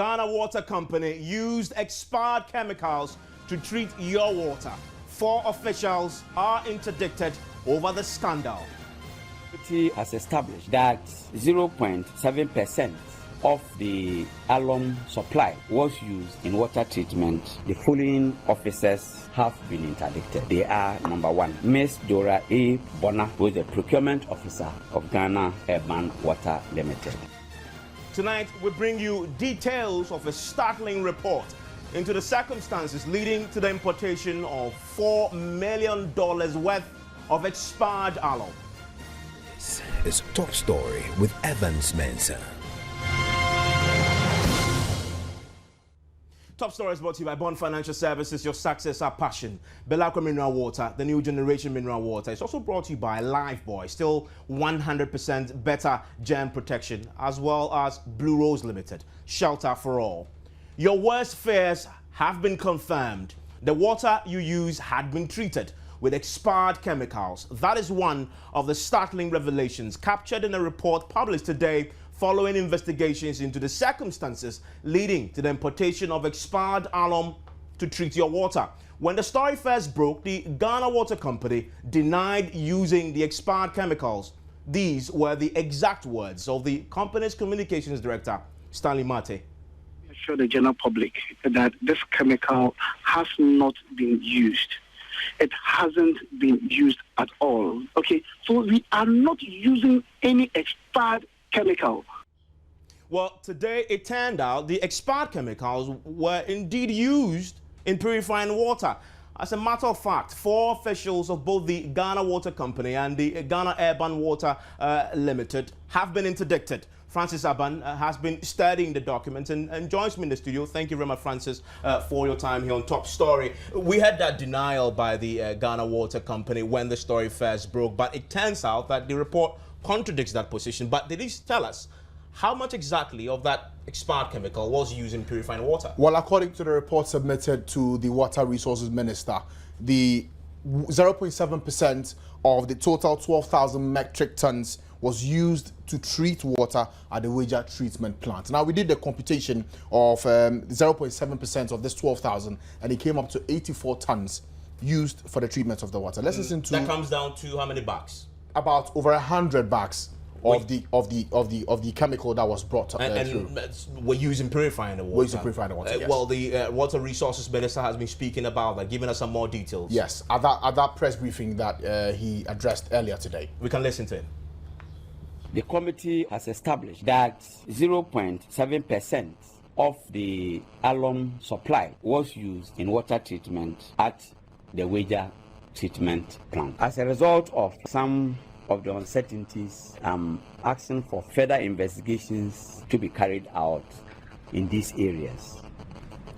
Ghana Water Company used expired chemicals to treat your water. 4 officials are interdicted over the scandal. It has established that 0.7% of the alum supply was used in water treatment. The following officers have been interdicted. They are: number 1, Ms. Dora A. Bonner, who is the procurement officer of Ghana Urban Water Limited. Tonight, we bring you details of a startling report into the circumstances leading to the importation of $4 million worth of expired alum. This is Top Story with Evans Mensah. Top Story is brought to you by Bond Financial Services, your success, our passion. Belacqua Mineral Water, the new generation mineral water. It's also brought to you by Lifebuoy, still 100% better germ protection, as well as Blue Rose Limited, shelter for all. Your worst fears have been confirmed. The water you use had been treated with expired chemicals. That is one of the startling revelations captured in a report published today following investigations into the circumstances leading to the importation of expired alum to treat your water. When the story first broke, the Ghana Water Company denied using the expired chemicals. These were the exact words of the company's communications director, Stanley Mate. Assure the general public that this chemical has not been used. It hasn't been used at all. Okay, so we are not using any expired chemical. Well, today it turned out the expired chemicals were indeed used in purifying water. As a matter of fact, 4 officials of both the Ghana Water Company and the Ghana Urban Water Limited have been interdicted. Francis Aban has been studying the documents and joins me in the studio. Thank you very much, Francis, for your time here on Top Story. We had that denial by the Ghana Water Company when the story first broke, but it turns out that the report contradicts that position. But did he tell us how much exactly of that expired chemical was used in purifying water? Well, according to the report submitted to the Water Resources Minister, the 0.7% of the total 12,000 metric tons was used to treat water at the Weija treatment plant. Now, we did the computation of 0.7% of this 12,000, and it came up to 84 tons used for the treatment of the water. Let's listen to... That comes down to how many bags? About over 100 bags of the chemical that was brought through. And we're using purifying the water. We're using purifying the water, yes. Well, the Water Resources Minister has been speaking about that, giving us some more details. Yes, at that press briefing that he addressed earlier today. We can listen to it. The committee has established that 0.7% of the alum supply was used in water treatment at the Weija treatment plant. As a result of some of the uncertainties, I'm asking for further investigations to be carried out in these areas.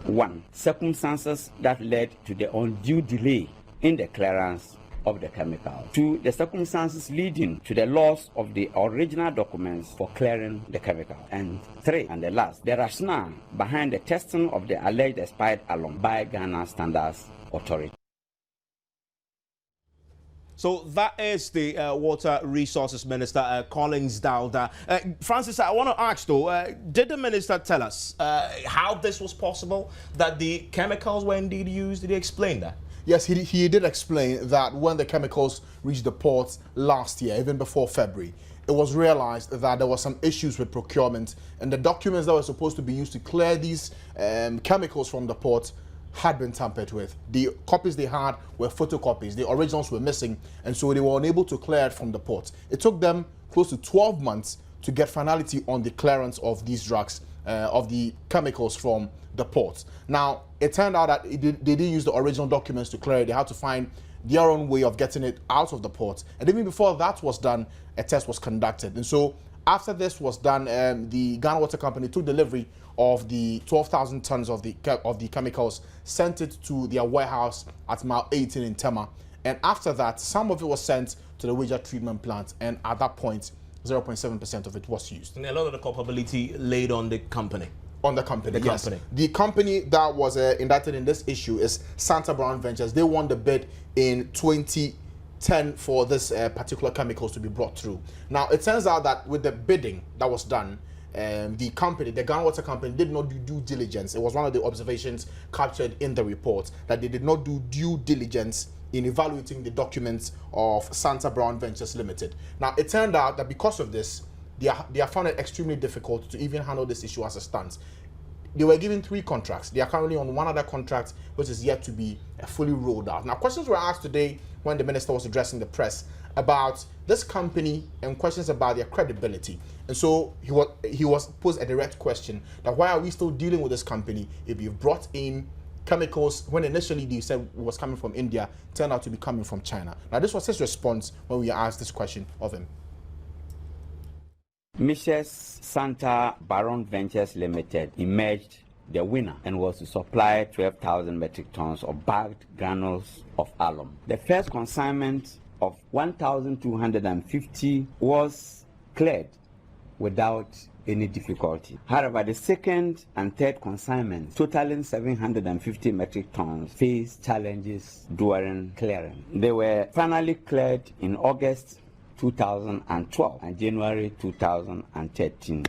1. Circumstances that led to the undue delay in the clearance of the chemical. 2. The circumstances leading to the loss of the original documents for clearing the chemical. And 3, and the last, the rationale behind the testing of the alleged expired alum by Ghana Standards Authority. So that is the Water Resources Minister, Collins Dauda. Francis, I want to ask though, did the minister tell us how this was possible, that the chemicals were indeed used? Did he explain that? Yes, he did explain that when the chemicals reached the ports last year, even before February, it was realized that there were some issues with procurement, and the documents that were supposed to be used to clear these chemicals from the ports had been tampered with. The copies they had were photocopies. The originals were missing, and so they were unable to clear it from the ports. It took them close to 12 months to get finality on the clearance of these drugs, of the chemicals from the ports. Now, it turned out that they didn't use the original documents to clear it. They had to find their own way of getting it out of the ports. And even before that was done, a test was conducted. And so after this was done, the Ghana Water Company took delivery of the 12,000 tons of the chemicals, sent it to their warehouse at Mile 18 in Tema. And after that, some of it was sent to the Weija treatment plant. And at that point, 0.7% of it was used. And a lot of the culpability laid on the company. On the company, yes. The company that was indicted in this issue is Santa Brown Ventures. They won the bid in 2010 for this particular chemicals to be brought through. Now, it turns out that with the bidding that was done, the company, the Ghana Water Company, did not do due diligence. It was one of the observations captured in the report, that they did not do due diligence in evaluating the documents of Santa Brown Ventures Limited. Now, it turned out that because of this, they have found it extremely difficult to even handle this issue as it stands. They were given 3 contracts. They are currently on one other contract, which is yet to be fully rolled out. Now, questions were asked today when the minister was addressing the press about this company and questions about their credibility. And so he was posed a direct question that why are we still dealing with this company if you've brought in chemicals when initially they said it was coming from India, turned out to be coming from China. Now, this was his response when we asked this question of him. Mrs. Santa Baron Ventures Limited emerged the winner and was to supply 12,000 metric tons of bagged granules of alum. The first consignment of 1,250 was cleared without any difficulty. However, the second and third consignments, totaling 750 metric tons, faced challenges during clearing. They were finally cleared in August 2012 and January 2013.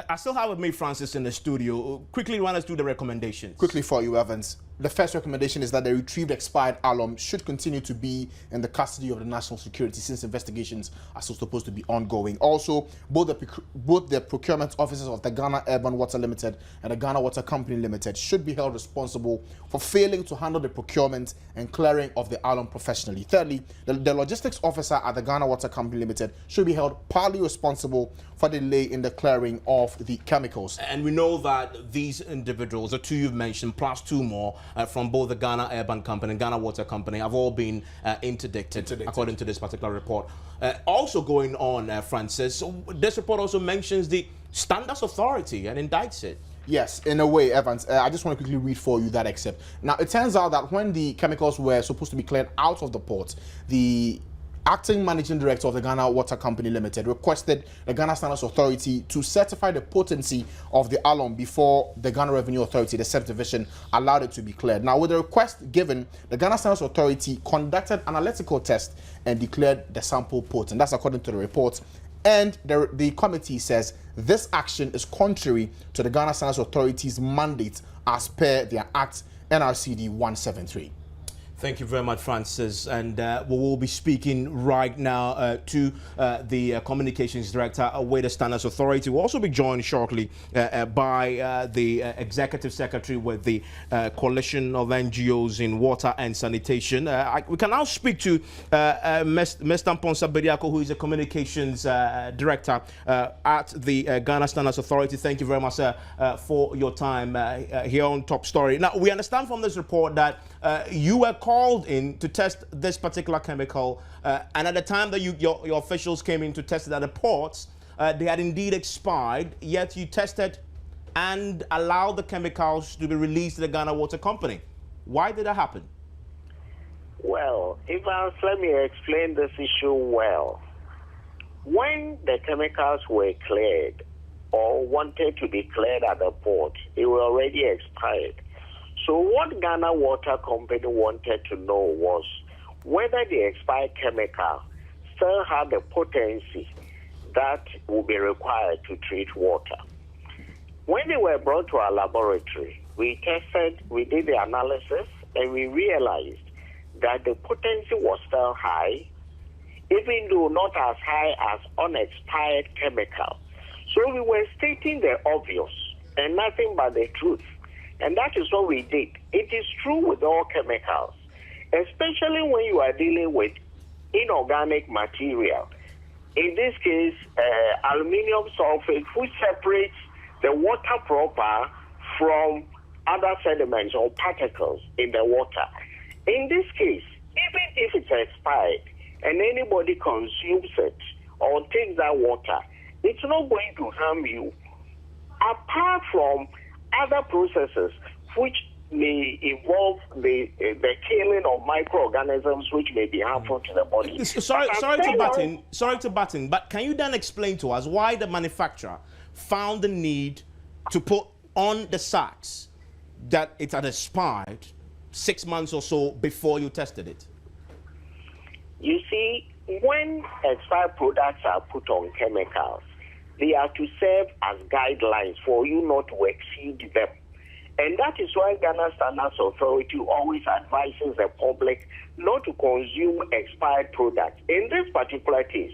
I still have with me Francis in the studio. Quickly run us through the recommendations. Quickly for you, Evans. The first recommendation is that the retrieved expired alum should continue to be in the custody of the national security since investigations are still supposed to be ongoing. Also, both the procurement officers of the Ghana Urban Water Limited and the Ghana Water Company Limited should be held responsible for failing to handle the procurement and clearing of the alum professionally. Thirdly, the logistics officer at the Ghana Water Company Limited should be held partly responsible for the delay in the clearing of the chemicals. And we know that these individuals, the 2 you've mentioned, plus 2 more, from both the Ghana Urban Company and Ghana Water Company, have all been interdicted, according to this particular report. Also going on, Francis, this report also mentions the Standards Authority and indicts it. Yes, in a way, Evans. I just want to quickly read for you that excerpt. Now, it turns out that when the chemicals were supposed to be cleared out of the port, the acting managing director of the Ghana Water Company Limited requested the Ghana Standards Authority to certify the potency of the alum before the Ghana Revenue Authority, the SEP division, allowed it to be cleared. Now, with the request given, the Ghana Standards Authority conducted analytical tests and declared the sample potent. That's according to the report. And the committee says this action is contrary to the Ghana Standards Authority's mandate as per their Act NRCD 173. Thank you very much, Francis. And we will be speaking right now to the Communications Director with the Standards Authority. We'll also be joined shortly by the Executive Secretary with the Coalition of NGOs in Water and Sanitation. We can now speak to Mr. Mponsa Bediako, who is the Communications Director at the Ghana Standards Authority. Thank you very much, sir, for your time here on Top Story. Now, we understand from this report that you were called in to test this particular chemical, and at the time that your officials came in to test it at the ports, they had indeed expired, yet you tested and allowed the chemicals to be released to the Ghana Water Company. Why did that happen? Well, Evans, let me explain this issue well. When the chemicals were cleared or wanted to be cleared at the port, they were already expired. So what Ghana Water Company wanted to know was whether the expired chemical still had the potency that would be required to treat water. When they were brought to our laboratory, we tested, we did the analysis, and we realized that the potency was still high, even though not as high as unexpired chemical. So we were stating the obvious and nothing but the truth. And that is what we did. It is true with all chemicals, especially when you are dealing with inorganic material. In this case, aluminium sulfate, which separates the water proper from other sediments or particles in the water. In this case, even if it's expired and anybody consumes it or takes that water, it's not going to harm you. Apart from other processes which may involve the killing of microorganisms which may be harmful to the body. Sorry to butt in, but can you then explain to us why the manufacturer found the need to put on the sacks that it had expired 6 months or so before you tested it? You see, when expired products are put on chemicals, they are to serve as guidelines for you not to exceed them. And that is why Ghana Standards Authority always advises the public not to consume expired products. In this particular case,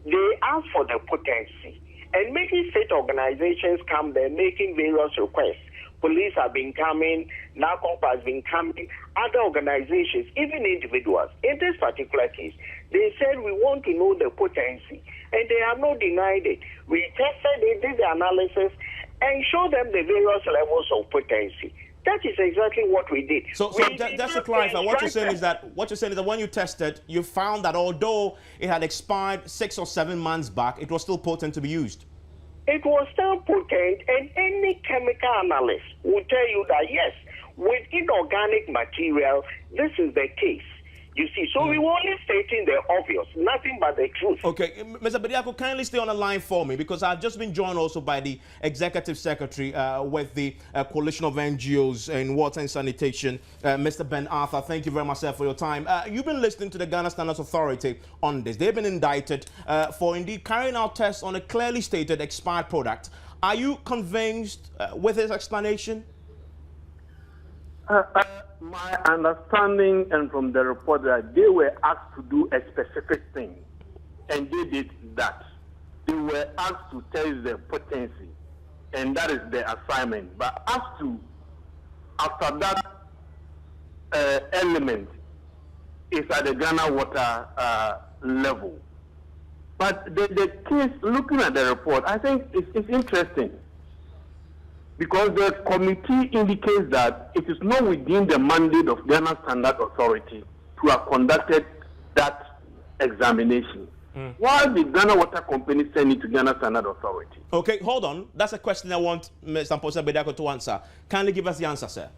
they ask for the potency. And making state organizations come there making various requests. Police have been coming, NACOP has been coming, other organizations, even individuals. In this particular case, they said we want to know the potency, and they have not denied it. We tested it, did the analysis, and showed them the various levels of potency. That is exactly what we did. So just to clarify, what you're saying is that when you tested, you found that although it had expired 6 or 7 months back, it was still potent to be used. It was still potent, and any chemical analyst will tell you that yes, with inorganic material, this is the case. You see, so we were only stating the obvious, nothing but the truth. Okay, Mr. Bediako, kindly stay on the line for me, because I've just been joined also by the Executive Secretary with the Coalition of NGOs in Water and Sanitation, Mr. Ben Arthur. Thank you very much, sir, for your time. You've been listening to the Ghana Standards Authority on this. They've been indicted for indeed carrying out tests on a clearly stated expired product. Are you convinced with his explanation? My understanding and from the report that they were asked to do a specific thing, and they did that. They were asked to test the potency, and that is the assignment. But after that element is at the Ghana Water level. But the case, looking at the report, I think it's interesting. Because the committee indicates that it is not within the mandate of Ghana Standard Authority to have conducted that examination. Why did Ghana Water Company send it to Ghana Standard Authority? Okay, hold on. That's a question I want Mr. Mposa Bediako to answer. Kindly give us the answer, sir.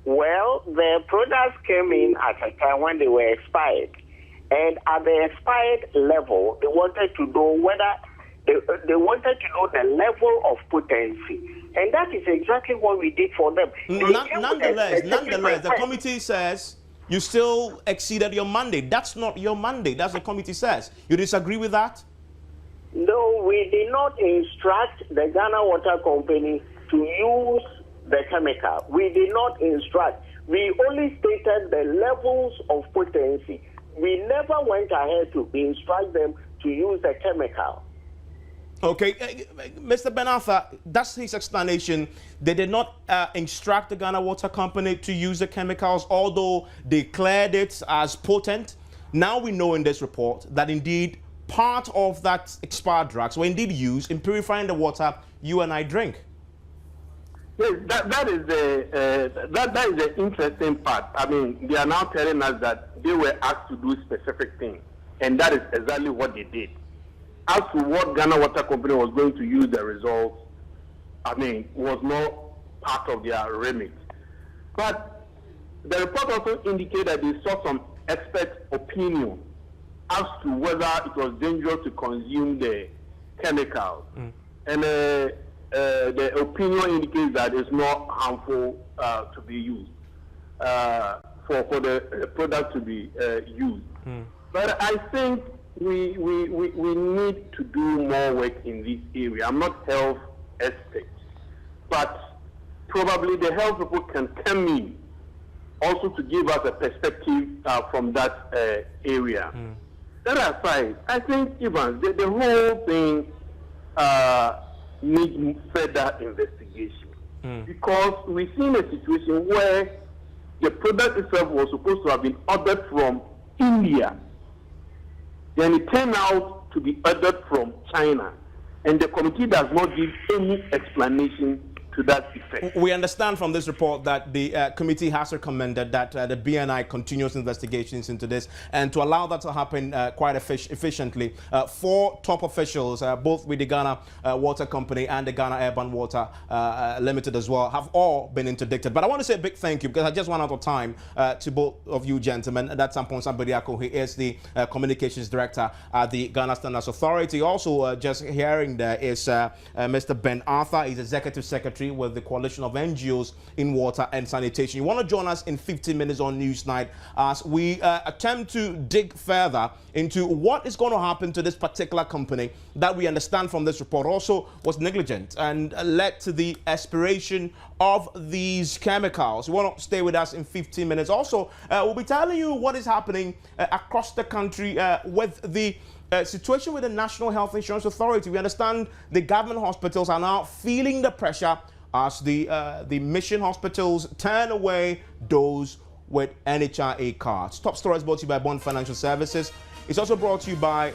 Well, the products came in at a time when they were expired. And at the expired level, they wanted to know whether they wanted to know the level of potency. And that is exactly what we did for them. Nonetheless, the committee says you still exceeded your mandate. That's not your mandate. That's what the committee says. You disagree with that? No, we did not instruct the Ghana Water Company to use the chemical. We did not instruct. We only stated the levels of potency. We never went ahead to instruct them to use the chemical. Okay, Mr. Ben Arthur, that's his explanation. They did not instruct the Ghana Water Company to use the chemicals, although they declared it as potent. Now we know in this report that indeed part of that expired drugs were indeed used in purifying the water you and I drink. Yes, that is the interesting part. I mean, they are now telling us that they were asked to do specific things, and that is exactly what they did. As to what Ghana Water Company was going to use the results, I mean, was not part of their remit. But the report also indicated that they saw some expert opinion as to whether it was dangerous to consume the chemicals. And the opinion indicates that it's not harmful to be used, for the product to be used. But I think we need to do more work in this area. I'm not health expert, but probably the health people can come in also to give us a perspective from that area. That aside, I think, Evans, the whole thing needs further investigation. Because we've seen a situation where the product itself was supposed to have been ordered from India. Then it turned out to be ordered from China. And the committee does not give any explanation to that effect. We understand from this report that the committee has recommended that the BNI continues investigations into this, and to allow that to happen quite efficiently. 4 top officials, both with the Ghana Water Company and the Ghana Urban Water Limited as well, have all been interdicted. But I want to say a big thank you, because I just ran out of time, to both of you gentlemen. That's Mposa Bediako. He is the Communications Director at the Ghana Standards Authority. Also, just hearing there is Mr. Ben Arthur. He's Executive Secretary today with the coalition of NGOs in water and sanitation. You want to join us in 15 minutes on Newsnight as we attempt to dig further into what is going to happen to this particular company that we understand from this report also was negligent and led to the expiration of these chemicals. You want to stay with us in 15 minutes. Also, we'll be telling you what is happening across the country with the situation with the National Health Insurance Authority. We understand the government hospitals are now feeling the pressure as the mission hospitals turn away those with NHIA cards. Top stories brought to you by Bond Financial Services. It's also brought to you by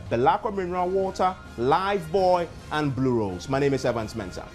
Belacqua Mineral Water, Lifebuoy, and Blue Rose. My name is Evans Mensah.